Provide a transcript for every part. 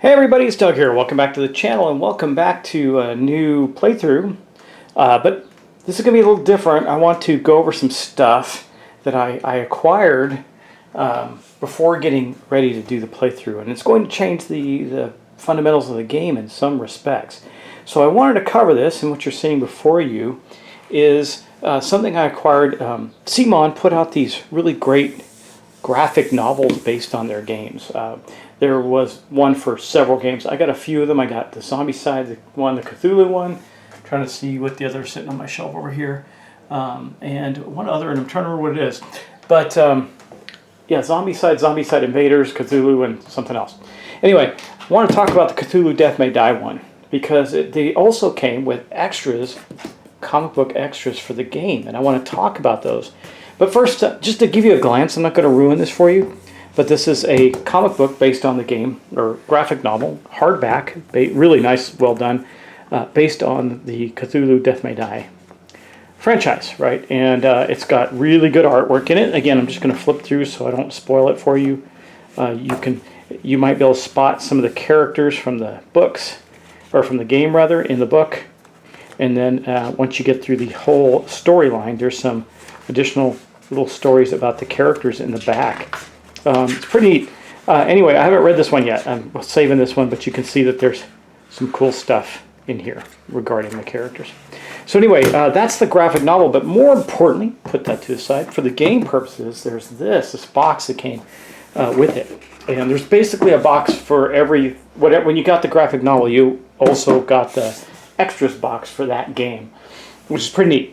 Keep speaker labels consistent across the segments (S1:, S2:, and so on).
S1: Hey everybody, it's Doug here. Welcome back to the channel and welcome back to a new playthrough. But this is going to be a little different. I want to go over some stuff that I acquired before getting ready to do the playthrough. And it's going to change the fundamentals of the game in some respects. So I wanted to cover this, and what you're seeing before you is something I acquired. CMON put out these really great graphic novels based on their games. There was one for several games. I got a few of them. I got the zombie side, the Cthulhu one. I'm trying to see what the other is sitting on my shelf over here. And one other, and I'm trying to remember what it is. But yeah, zombie side, Invaders, Cthulhu, and something else. Anyway, I want to talk about the Cthulhu Death May Die one, because they also came with extras, comic book extras for the game, and I want to talk about those. But first, just to give you a glance, I'm not going to ruin this for you, but this is a comic book based on the game, or graphic novel, hardback, really nice, well done, based on the Cthulhu Death May Die franchise, right? And it's got really good artwork in it. Again, I'm just going to flip through so I don't spoil it for you. You might be able to spot some of the characters from the books, or from the game rather, in the book. And then once you get through the whole storyline, there's some additional little stories about the characters in the back. It's pretty neat. Anyway, I haven't read this one yet. I'm saving this one, but you can see that there's some cool stuff in here regarding the characters. So anyway, that's the graphic novel, but more importantly, put that to the side. For the game purposes, there's this box that came with it. And there's basically a box for when you got the graphic novel, you also got the extras box for that game, which is pretty neat.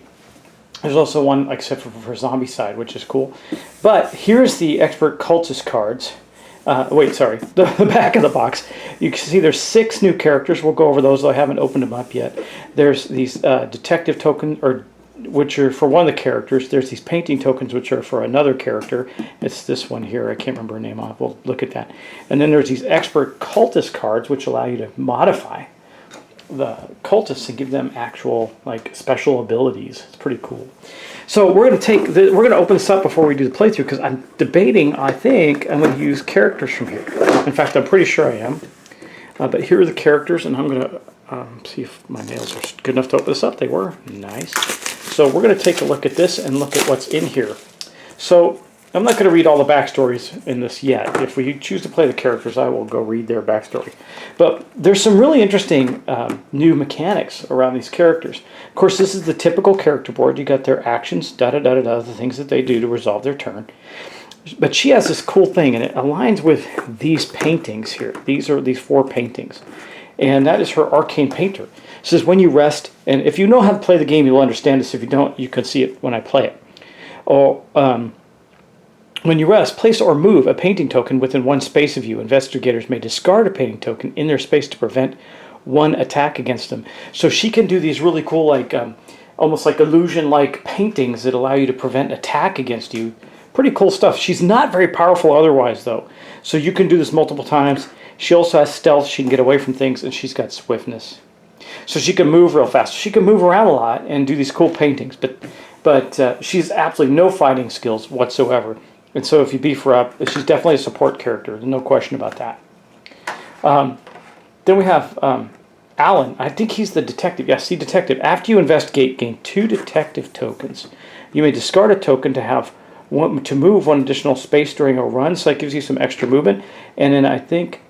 S1: There's also one, like I said, for zombie side, which is cool. But here's the expert cultist cards. The back of the box. You can see there's 6 new characters. We'll go over those, though I haven't opened them up yet. There's these detective tokens, which are for one of the characters. There's these painting tokens, which are for another character. It's this one here. I can't remember her name off. We'll look at that. And then there's these expert cultist cards, which allow you to modify the cultists and give them actual special abilities. It's pretty cool. So we're going to open this up before we do the playthrough, because I'm debating. I think I'm going to use characters from here. In fact, I'm pretty sure I am. But here are the characters, and I'm going to see if my nails are good enough to open this up. They were nice. So we're going to take a look at this and look at what's in here. So I'm not going to read all the backstories in this yet. If we choose to play the characters, I will go read their backstory. But there's some really interesting new mechanics around these characters. Of course, this is the typical character board. You got their actions, the things that they do to resolve their turn. But she has this cool thing, and it aligns with these paintings here. These are these 4 paintings. And that is her arcane painter. It says when you rest, and if you know how to play the game, you'll understand this. If you don't, you can see it when I play it. When you rest, place or move a painting token within one space of you. Investigators may discard a painting token in their space to prevent one attack against them. So she can do these really cool, almost like illusion-like paintings that allow you to prevent attack against you. Pretty cool stuff. She's not very powerful otherwise, though. So you can do this multiple times. She also has stealth. She can get away from things, and she's got swiftness. So she can move real fast. She can move around a lot and do these cool paintings, but she's absolutely no fighting skills whatsoever. And so if you beef her up, she's definitely a support character. There's no question about that. Then we have Alan. I think he's the detective. Yeah, see, detective. After you investigate, gain 2 detective tokens. You may discard a token to move one additional space during a run, so that gives you some extra movement. And then I think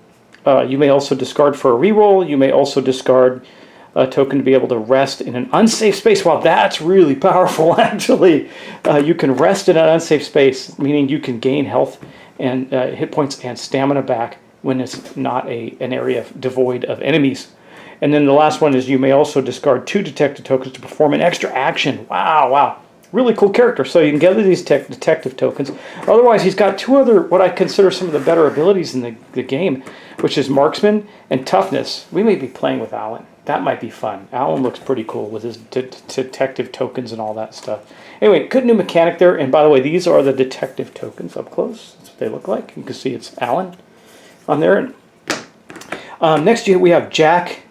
S1: you may also discard for a reroll. You may also discard a token to be able to rest in an unsafe space. Wow, that's really powerful, actually. You can rest in an unsafe space, meaning you can gain health and hit points and stamina back when it's not an area devoid of enemies. And then the last one is you may also discard 2 detective tokens to perform an extra action. Wow. Really cool character. So you can gather these detective tokens. Otherwise, he's got 2 other, what I consider some of the better abilities in the game, which is marksman and toughness. We may be playing with Alan. That might be fun. Alan looks pretty cool with his detective tokens and all that stuff. Anyway, good new mechanic there. And by the way, these are the detective tokens up close. That's what they look like. You can see it's Alan on there. Next, we have Jack.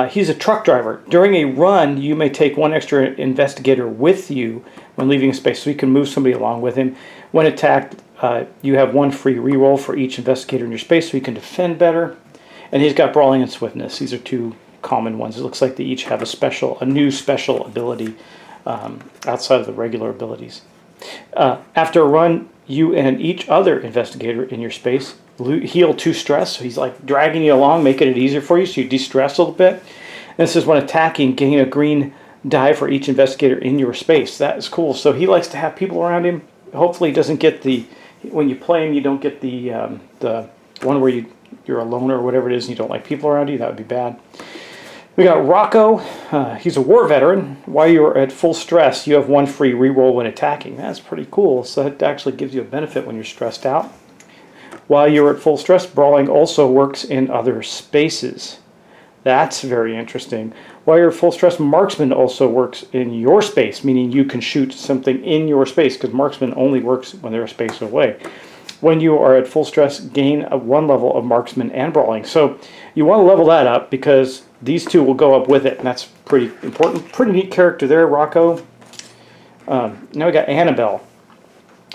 S1: He's a truck driver. During a run, you may take 1 extra investigator with you when leaving a space, so you can move somebody along with him. When attacked, you have 1 free reroll for each investigator in your space, so you can defend better. And he's got Brawling and Swiftness. These are two common ones. It looks like they each have a new special ability outside of the regular abilities. After a run, you and each other investigator in your space heal 2 stress. So he's like dragging you along, making it easier for you, so you de-stress a little bit. And this is when attacking, gain a green die for each investigator in your space. That is cool. So he likes to have people around him. Hopefully he doesn't get when you play him, you don't get the one where you're alone or whatever it is and you don't like people around you. That would be bad. We got Rocco. He's a war veteran. While you're at full stress, you have 1 free reroll when attacking. That's pretty cool. So that actually gives you a benefit when you're stressed out. While you're at full stress, Brawling also works in other spaces. That's very interesting. While you're at full stress, Marksman also works in your space, meaning you can shoot something in your space, because Marksman only works when they're a space away. When you are at full stress, gain 1 level of Marksman and Brawling. So you want to level that up because these 2 will go up with it, and that's pretty important. Pretty neat character there, Rocco. Now we got Annabelle.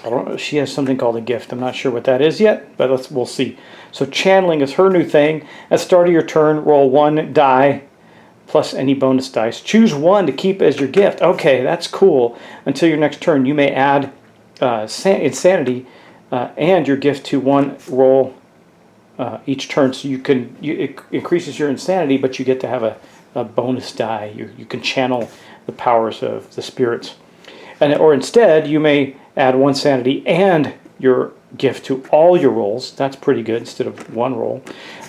S1: I don't know. She has something called a gift. I'm not sure what that is yet, but we'll see. So channeling is her new thing. At the start of your turn, roll 1 die plus any bonus dice. Choose 1 to keep as your gift. Okay, that's cool. Until your next turn, you may add insanity and your gift to 1 roll each turn. So it increases your insanity, but you get to have a bonus die. You can channel the powers of the spirits. Or instead, you may add 1 sanity and your gift to all your rolls. That's pretty good instead of 1 roll.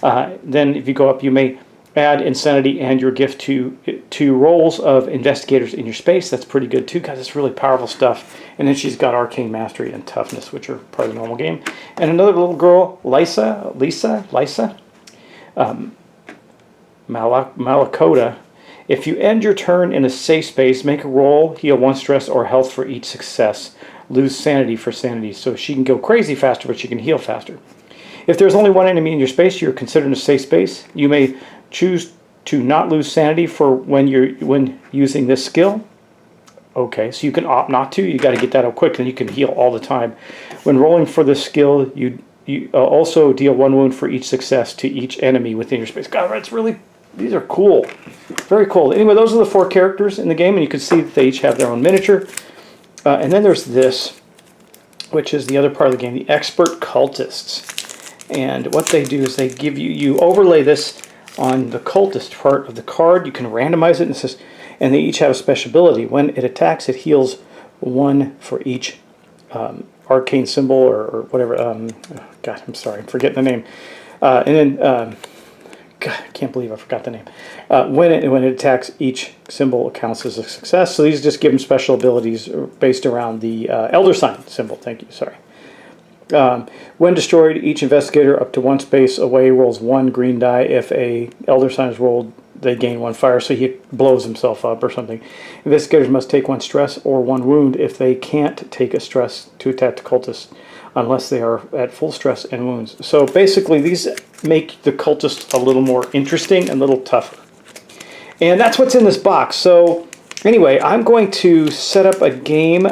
S1: Then if you go up, you may add insanity and your gift to 2 rolls of investigators in your space. That's pretty good too, because it's really powerful stuff. And then she's got arcane mastery and toughness, which are part of the normal game. And another little girl, Lisa, Malakota. If you end your turn in a safe space, make a roll, heal 1 stress or health for each success. Lose sanity for sanity. So she can go crazy faster, but she can heal faster. If there's only 1 enemy in your space, you're considered a safe space. You may choose to not lose sanity for when using this skill. Okay, so you can opt not to. You got to get that up quick, and you can heal all the time. When rolling for this skill, you also deal 1 wound for each success to each enemy within your space. God, these are cool. Very cool. Anyway, those are the 4 characters in the game, and you can see that they each have their own miniature. And then there's this, which is the other part of the game, the Expert Cultists. And what they do is they give you overlay this on the Cultist part of the card. You can randomize it, and they each have a special ability. When it attacks, it heals 1 for each arcane symbol or whatever. God, I'm sorry, I'm forgetting the name. And then, God, I can't believe I forgot the name. When it attacks, each symbol counts as a success. So these just give them special abilities based around the Elder Sign symbol. Thank you, sorry. When destroyed, each investigator up to 1 space away rolls 1 green die. If a Elder Sign is rolled, they gain 1 fire, so he blows himself up or something. Investigators must take 1 stress or 1 wound if they can't take a stress to attack the cultists, unless they are at full stress and wounds. So basically, these make the cultists a little more interesting and a little tougher. And that's what's in this box. So anyway, I'm going to set up a game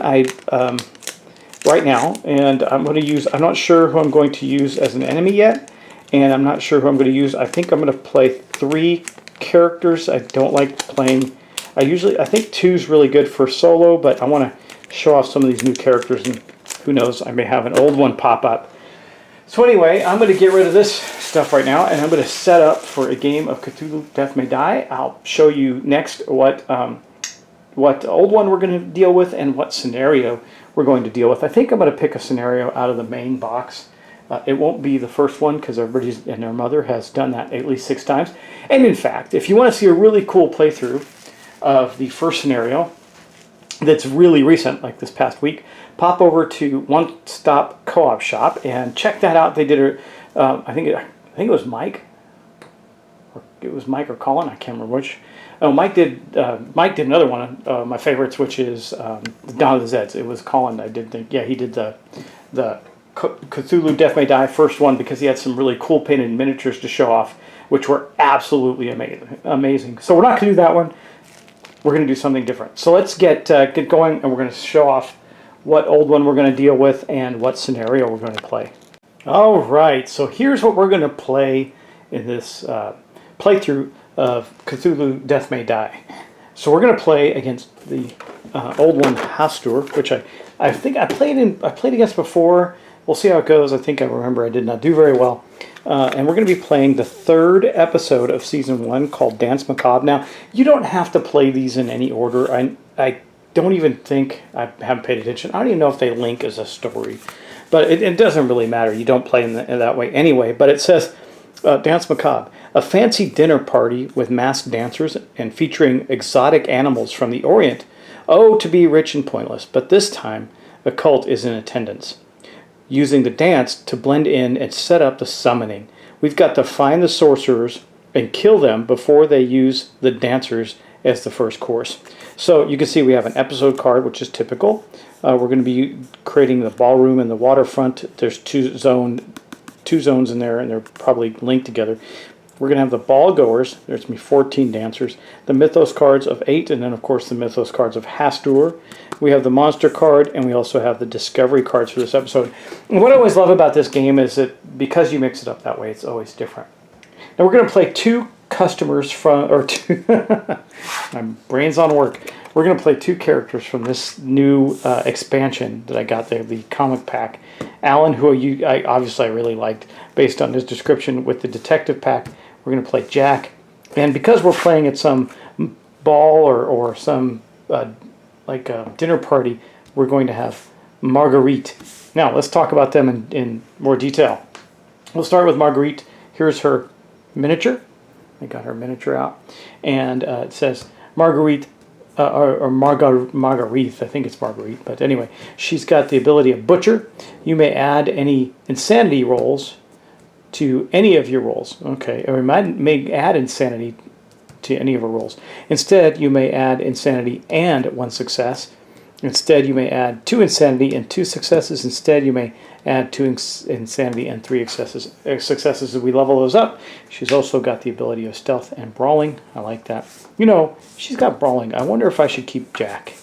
S1: right now, and I'm not sure who I'm going to use as an enemy yet, and I'm not sure who I'm going to use. I think I'm going to play 3 characters. I don't like playing. I think 2 is really good for solo, but I want to show off some of these new characters, and who knows, I may have an old one pop up. So anyway, I'm going to get rid of this stuff right now, and I'm going to set up for a game of Cthulhu Death May Die. I'll show you next what old one we're going to deal with and what scenario we're going to deal with. I think I'm going to pick a scenario out of the main box. It won't be the first one, because everybody and their mother has done that at least 6 times. And in fact, if you want to see a really cool playthrough of the first scenario that's really recent, like this past week, pop over to One Stop Co-op Shop and check that out. They did I think it was Mike. It was Mike or Colin. I can't remember which. Oh, Mike did another one of my favorites, which is Dawn of the Zeds. It was Colin. I did think, yeah, he did the Cthulhu Death May Die first one, because he had some really cool painted miniatures to show off, which were absolutely amazing. So we're not going to do that one. We're going to do something different. So let's get going, and we're going to show off what old one we're going to deal with and what scenario we're going to play. All right, so here's what we're going to play in this playthrough of Cthulhu Death May Die. So we're going to play against the old one, Hastur, which I think I played against before. We'll see how it goes. I think I remember I did not do very well. And we're going to be playing the 3rd episode of Season 1 called Danse Macabre. Now, you don't have to play these in any order. I don't even think, I haven't paid attention. I don't even know if they link as a story. But it doesn't really matter. You don't play in that way anyway. But it says, Danse Macabre, a fancy dinner party with masked dancers and featuring exotic animals from the Orient. Oh, to be rich and pointless. But this time, the cult is in attendance, using the dance to blend in and set up the summoning. We've got to find the sorcerers and kill them before they use the dancers as the first course. So you can see we have an episode card, which is typical. We're going to be creating the ballroom and the waterfront. There's two zones in there, and they're probably linked together. We're going to have the ball goers. There's going to be 14 dancers. The mythos cards of 8, and then, of course, the mythos cards of Hastur. We have the monster card, and we also have the discovery cards for this episode. And what I always love about this game is that because you mix it up that way, it's always different. Now, we're going to play 2 customers from, or 2, my brain's on work. We're going to play 2 characters from this new expansion that I got there, the comic pack. Alan, who I obviously really liked based on his description. With the detective pack, we're going to play Jack. And because we're playing at some ball or some like a dinner party, we're going to have Marguerite. Now, let's talk about them in more detail. We'll start with Marguerite. Here's her miniature. I got her miniature out. And it says Marguerite, or Margarite, I think it's Marguerite, but anyway, she's got the ability of Butcher. You may add any insanity rolls to any of your rolls. Okay, or you may add insanity to any of her rolls. Instead, you may add insanity and 1 success. Instead, you may add 2 insanity and 2 successes. Instead, you may add 2 insanity and 3 successes. As we level those up. She's also got the ability of stealth and brawling. I like that. You know, she's got brawling. I wonder if I should keep Jack.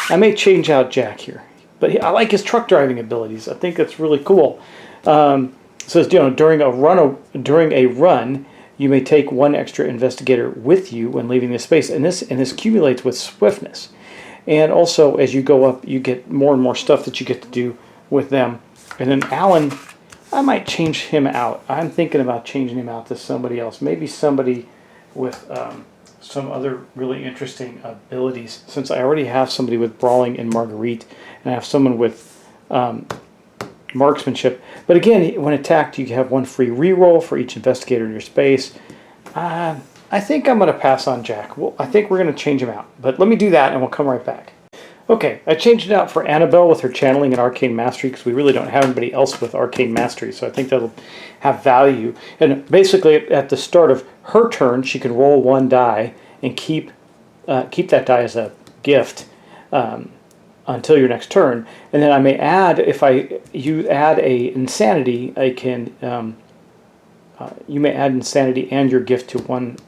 S1: I may change out Jack here, but I like his truck driving abilities. I think that's really cool. It says, you know, during a run, you may take 1 extra investigator with you when leaving the space, and this accumulates with swiftness. And also, as you go up, you get more and more stuff that you get to do with them. And then Alan, I might change him out. I'm thinking about changing him out to somebody else. Maybe somebody with some other really interesting abilities. Since I already have somebody with brawling in Marguerite, and I have someone with marksmanship. But again, when attacked, you have 1 free reroll for each investigator in your space. I think I'm going to pass on Jack. Well, I think we're going to change him out. But let me do that, and we'll come right back. Okay, I changed it out for Annabelle with her channeling and arcane mastery, because we really don't have anybody else with arcane mastery, so I think that'll have value. And basically, at the start of her turn, she can roll 1 die and keep that die as a gift until your next turn. And then I may add, if you add a insanity, I can you may add insanity and your gift to 1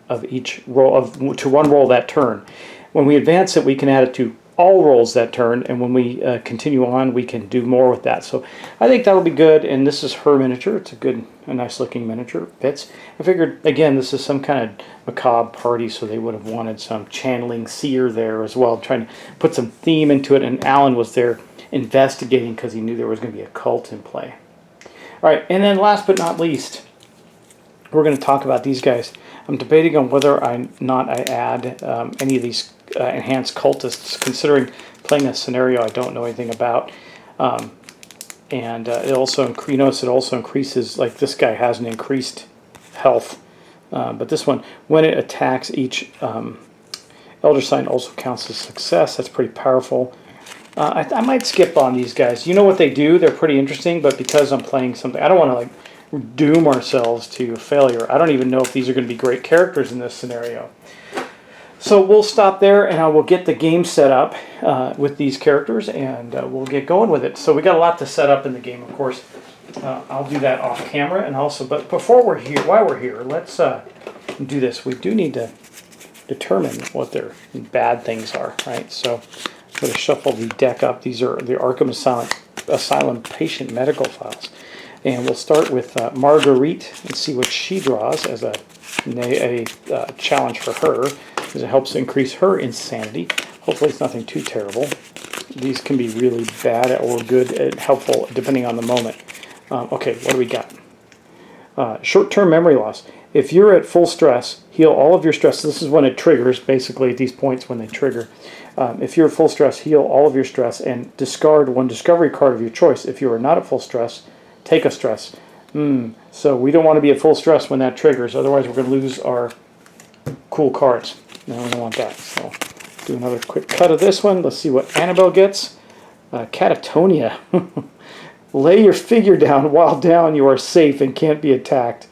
S1: of each roll to 1 roll that turn. When we advance it, we can add it to all rolls that turn, and when we continue on, we can do more with that. So I think that'll be good. And this is her miniature. It's a nice looking miniature. Fits. I figured, again, this is some kind of macabre party, so they would have wanted some channeling seer there as well, trying to put some theme into it. And Alan was there investigating because he knew there was going to be a cult in play. All right, and then last but not least, we're going to talk about these guys. I'm debating on whether I add any of these enhanced cultists, considering playing a scenario I don't know anything about. And it also, it also increases, like this guy has an increased health. But this one, when it attacks, each Elder Sign also counts as success. That's pretty powerful. I might skip on these guys. You know what they do? They're pretty interesting, but because I'm playing something, I don't want to like doom ourselves to failure. I don't even know if these are going to be great characters in this scenario. So we'll stop there, and I will get the game set up with these characters, and we'll get going with it. So we got a lot to set up in the game, of course. I'll do that off camera, and also, but before we're here, while we're here, let's do this. We do need to determine what their bad things are, right? So I'm going to shuffle the deck up. These are the Arkham Asylum patient medical files. And we'll start with Marguerite and see what she draws as a challenge for her, because it helps increase her insanity. Hopefully it's nothing too terrible. These can be really bad or good and helpful depending on the moment. Okay, what do we got? Short-term memory loss. If you're at full stress, heal all of your stress. This is when it triggers, basically at these points when they trigger. If you're at full stress, heal all of your stress and discard one discovery card of your choice. If you are not at full stress, take a stress. So we don't want to be at full stress when that triggers. Otherwise, we're going to lose our cool cards. No, we don't want that. So do another quick cut of this one. Let's see what Annabelle gets. Catatonia. Lay your figure down. While down, you are safe and can't be attacked.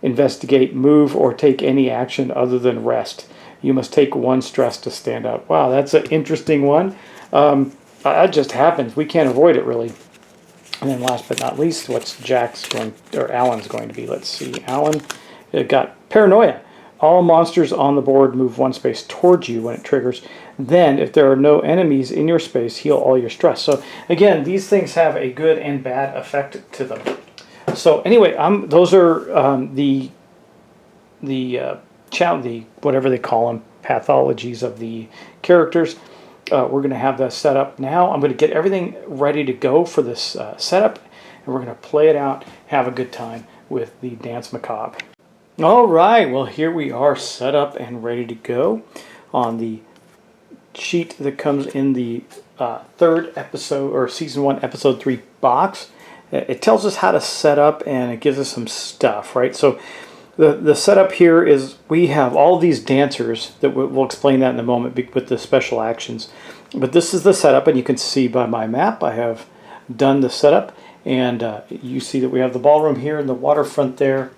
S1: Investigate, move, or take any action other than rest. You must take one stress to stand up. Wow, that's an interesting one. That just happens. We can't avoid it, really. And then last but not least, what's Alan's going to be? Let's see. Alan got paranoia. All monsters on the board move one space towards you when it triggers. Then, if there are no enemies in your space, heal all your stress. So, again, these things have a good and bad effect to them. So, anyway, those are the whatever they call them, pathologies of the characters. We're going to have that set up now. I'm going to get everything ready to go for this setup, and we're going to play it out, have a good time with the Danse Macabre. All right, well, here we are set up and ready to go on the sheet that comes in the third episode, or season 1, episode 3 box. It tells us how to set up, and it gives us some stuff, right? So the setup here is we have all these dancers that we'll explain that in a moment with the special actions. But this is the setup, and you can see by my map I have done the setup, and you see that we have the ballroom here and the waterfront there.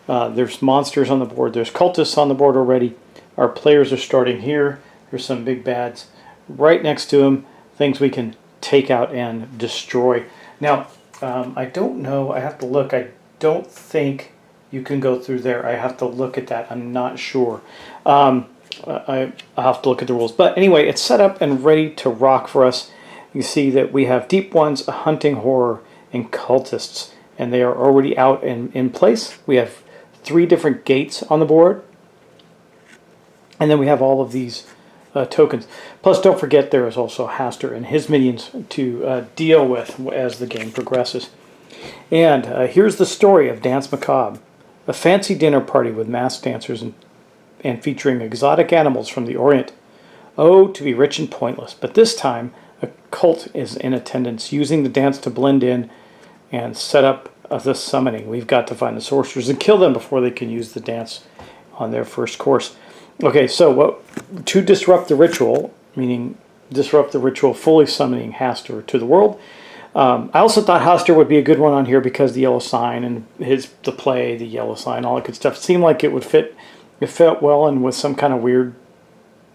S1: There's monsters on the board. There's cultists on the board already. Our players are starting here. There's some big bads right next to them, things we can take out and destroy. Now, I don't know. I have to look. I don't think you can go through there. I have to look at that. I'm not sure. I'll have to look at the rules. But anyway, it's set up and ready to rock for us. You see that we have Deep Ones, a Hunting Horror, and Cultists. And they are already out and in place. We have 3 different gates on the board. And then we have all of these tokens. Plus, don't forget there is also Hastur and his minions to deal with as the game progresses. And here's the story of Danse Macabre. A fancy dinner party with masked dancers and featuring exotic animals from the Orient. Oh, to be rich and pointless. But this time, a cult is in attendance, using the dance to blend in and set up the summoning. We've got to find the sorcerers and kill them before they can use the dance on their first course. Okay, so to disrupt the ritual, meaning disrupt the ritual, fully summoning Hastur to the world. I also thought Hastur would be a good one on here because the yellow sign and the play, the yellow sign, all that good stuff seemed like it would fit. It fit well in with some kind of weird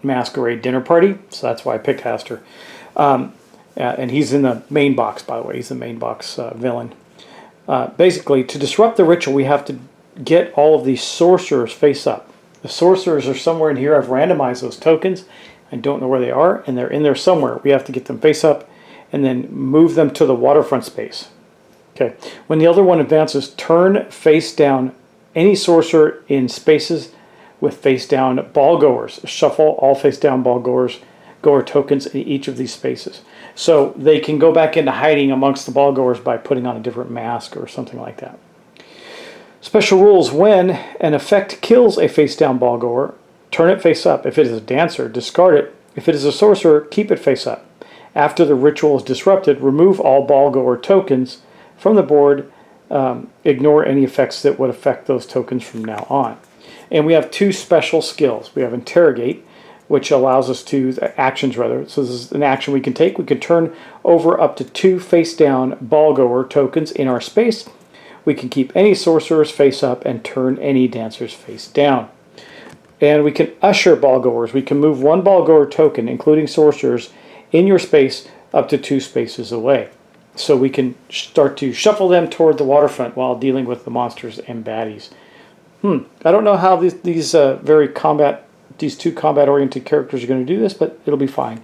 S1: masquerade dinner party, so that's why I picked Hastur. And he's in the main box, by the way. He's the main box villain. Basically, to disrupt the ritual, we have to get all of these sorcerers face up. The sorcerers are somewhere in here. I've randomized those tokens. I don't know where they are, and they're in there somewhere. We have to get them face up and then move them to the waterfront space. Okay. When the other one advances, turn face down any sorcerer in spaces with face down ball goers. Shuffle all face down goer tokens in each of these spaces. So they can go back into hiding amongst the ball goers by putting on a different mask or something like that. Special rules: when an effect kills a face down ball goer, turn it face up. If it is a dancer, discard it. If it is a sorcerer, keep it face up. After the ritual is disrupted, remove all ball goer tokens from the board. Ignore any effects that would affect those tokens from now on. And we have 2 special skills. We have Interrogate, which allows us to, actions rather, so this is an action we can take. We can turn over up to 2 face-down ball-goer tokens in our space. We can keep any sorcerers face up and turn any dancers face down. And we can usher ball-goers. We can move 1 ball-goer token, including sorcerers, in your space up to 2 spaces away. So we can start to shuffle them toward the waterfront while dealing with the monsters and baddies. I don't know how these 2 combat-oriented characters are going to do this, but it'll be fine.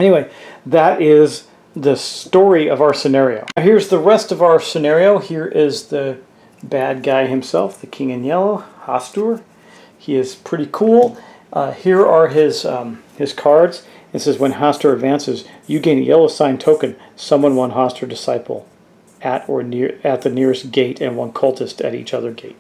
S1: Anyway, that is the story of our scenario. Now here's the rest of our scenario. Here is the bad guy himself, the King in Yellow, Hastur. He is pretty cool. Here are his cards. It says, when Hastur advances, you gain a yellow sign token. Summon one Hastur disciple at the nearest gate and one cultist at each other gate.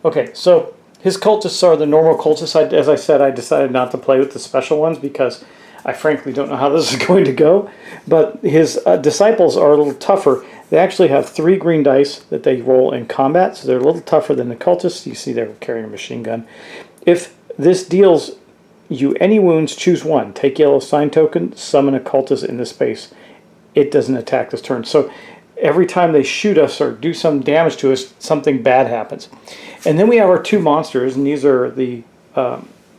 S1: Okay, so his cultists are the normal cultists. As I said, I decided not to play with the special ones because I frankly don't know how this is going to go. But his disciples are a little tougher. They actually have 3 green dice that they roll in combat, so they're a little tougher than the cultists. You see they're carrying a machine gun. If this deals you any wounds, choose one. Take yellow sign token, summon a cultist in this space. It doesn't attack this turn. So every time they shoot us or do some damage to us, something bad happens. And then we have our 2 monsters, and these are the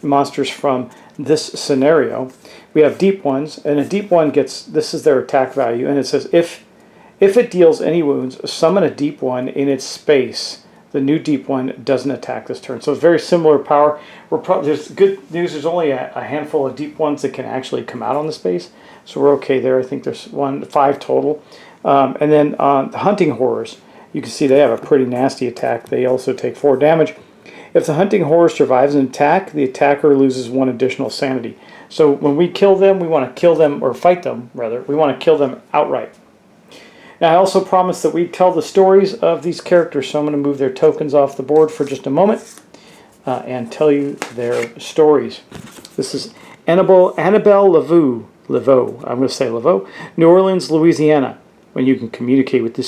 S1: monsters from this scenario. We have deep ones, and a deep one gets, this is their attack value, and it says if it deals any wounds, summon a deep one in its space. The new deep one doesn't attack this turn. So it's very similar power. There's good news, there's only a handful of deep ones that can actually come out on the space. So we're okay there. I think there's 5 total. And then the hunting horrors, you can see they have a pretty nasty attack. They also take 4 damage. If the hunting horror survives an attack, the attacker loses 1 additional sanity. So when we kill them, we want to kill them, or fight them rather, we want to kill them outright. Now I also promised that we'd tell the stories of these characters, so I'm going to move their tokens off the board for just a moment and tell you their stories. This is Annabelle Laveau, I'm going to say Laveau, New Orleans, Louisiana. When you can communicate with the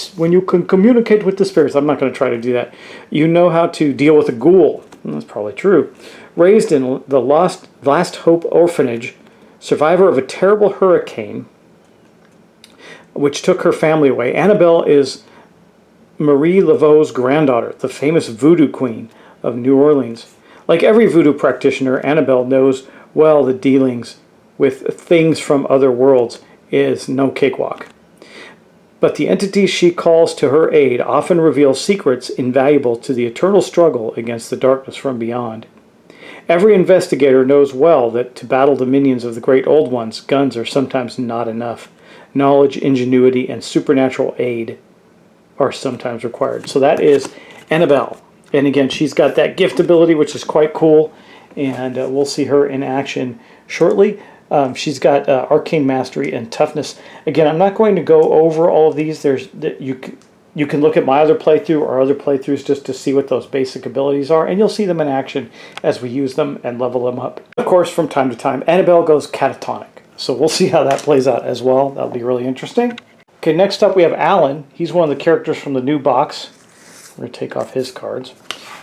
S1: spirits, I'm not going to try to do that. You know how to deal with a ghoul. That's probably true. Raised in the Last Hope Orphanage, survivor of a terrible hurricane which took her family away. Annabelle is Marie Laveau's granddaughter, the famous voodoo queen of New Orleans. Like every voodoo practitioner, Annabelle knows well the dealings with things from other worlds is no cakewalk. But the entities she calls to her aid often reveal secrets invaluable to the eternal struggle against the darkness from beyond. Every investigator knows well that to battle the minions of the great old ones, guns are sometimes not enough. Knowledge, ingenuity, and supernatural aid are sometimes required. So that is Annabelle. And again, she's got that gift ability, which is quite cool. And we'll see her in action shortly. She's got arcane mastery and toughness. Again, I'm not going to go over all of these. You can look at my other playthrough or other playthroughs just to see what those basic abilities are, and you'll see them in action as we use them and level them up. Of course, from time to time, Annabelle goes catatonic. So we'll see how that plays out as well. That'll be really interesting. Okay, next up we have Alan. He's one of the characters from the new box. We're going to take off his cards.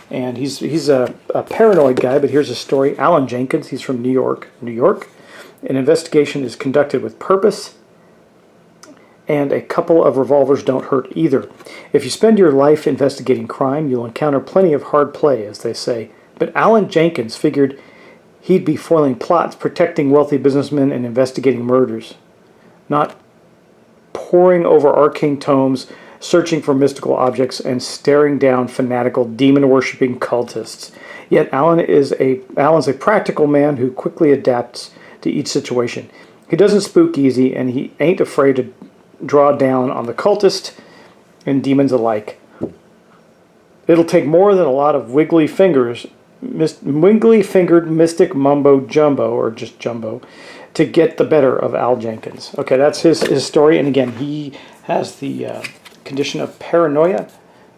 S1: And he's a paranoid guy, but here's a story. Alan Jenkins, he's from New York. An investigation is conducted with purpose, and a couple of revolvers don't hurt either. If you spend your life investigating crime, you'll encounter plenty of hard play, as they say. But Alan Jenkins figured he'd be foiling plots, protecting wealthy businessmen, and investigating murders, not poring over arcane tomes, searching for mystical objects, and staring down fanatical, demon-worshipping cultists. Yet Alan's a practical man who quickly adapts to each situation. He doesn't spook easy, and he ain't afraid to draw down on the cultists and demons alike. It'll take more than a lot of wiggly-fingered mystic mumbo-jumbo, or just jumbo, to get the better of Al Jenkins. Okay, that's his story, and again, he has the condition of paranoia,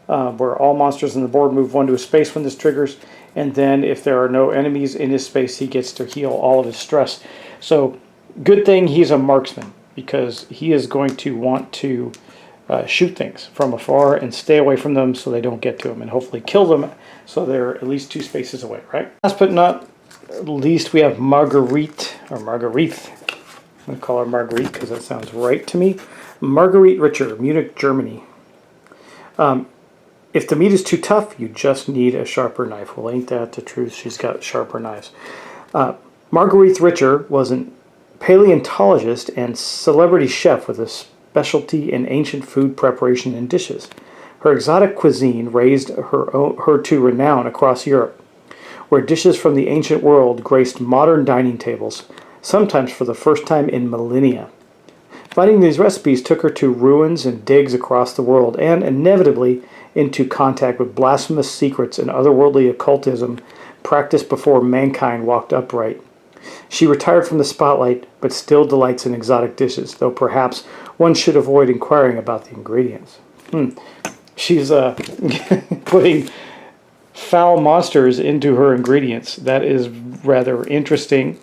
S1: where all monsters on the board move 1 to a space when this triggers, and then if there are no enemies in his space, he gets to heal all of his stress. So, good thing he's a marksman, because he is going to want to shoot things from afar and stay away from them so they don't get to him, and hopefully kill them so they're at least 2 spaces away, right? Last but not least, we have Marguerite, or Marguerite. I'm going to call her Marguerite because that sounds right to me. Marguerite Richer, Munich, Germany. If the meat is too tough, you just need a sharper knife. Well, ain't that the truth? She's got sharper knives. Marguerite Richer was an paleontologist and celebrity chef with a specialty in ancient food preparation and dishes. Her exotic cuisine raised her to renown across Europe, where dishes from the ancient world graced modern dining tables, sometimes for the first time in millennia. Finding these recipes took her to ruins and digs across the world, and inevitably into contact with blasphemous secrets and otherworldly occultism practiced before mankind walked upright. She retired from the spotlight, but still delights in exotic dishes, though perhaps one should avoid inquiring about the ingredients. She's putting foul monsters into her ingredients. That is rather interesting.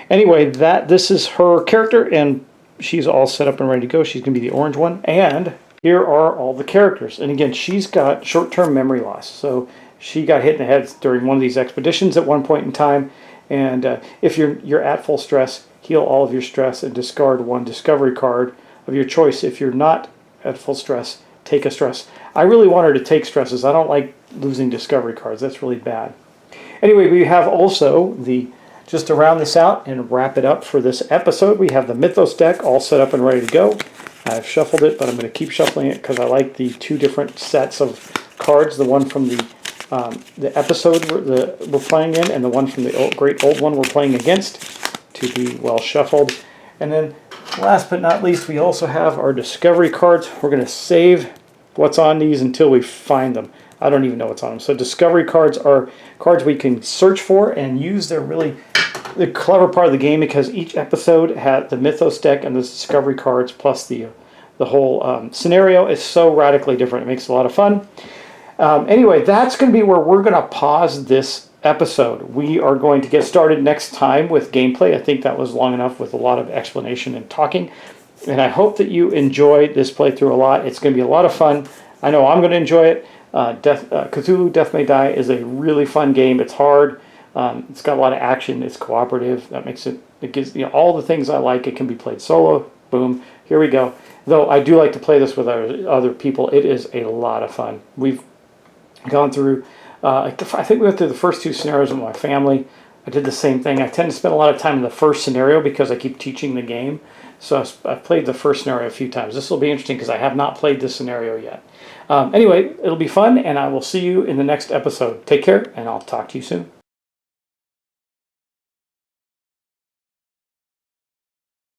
S1: Anyway, this is her character, and she's all set up and ready to go. She's going to be the orange one. And here are all the characters. And again, she's got short-term memory loss. So she got hit in the head during one of these expeditions at one point in time. And if you're at full stress, heal all of your stress and discard one discovery card of your choice. If you're not at full stress, take a stress. I really want her to take stresses. I don't like losing discovery cards. That's really bad. Anyway, we have also just to round this out and wrap it up for this episode, we have the Mythos deck all set up and ready to go. I've shuffled it, but I'm going to keep shuffling it because I like the two different sets of cards. The one from the episode we're playing in, and the one from the great old one we're playing against, to be well shuffled. And then last but not least, we also have our discovery cards. We're going to save what's on these until we find them. I don't even know what's on them. So discovery cards are cards we can search for and use. They're really the clever part of the game because each episode had the Mythos deck and the discovery cards plus the whole scenario is so radically different. It makes it a lot of fun. Anyway, that's going to be where we're going to pause this episode. We are going to get started next time with gameplay. I think that was long enough with a lot of explanation and talking. And I hope that you enjoyed this playthrough a lot. It's going to be a lot of fun. I know I'm going to enjoy it. Cthulhu Death May Die is a really fun game. It's hard. It's got a lot of action. It's cooperative. That makes it gives all the things I like. It can be played solo. Boom. Here we go. Though I do like to play this with other people. It is a lot of fun. We've gone through, I think we went through the first two scenarios with my family. I did the same thing. I tend to spend a lot of time in the first scenario because I keep teaching the game. So I've played the first scenario a few times. This will be interesting because I have not played this scenario yet. Anyway, it'll be fun, and I will see you in the next episode. Take care, and I'll talk to you soon.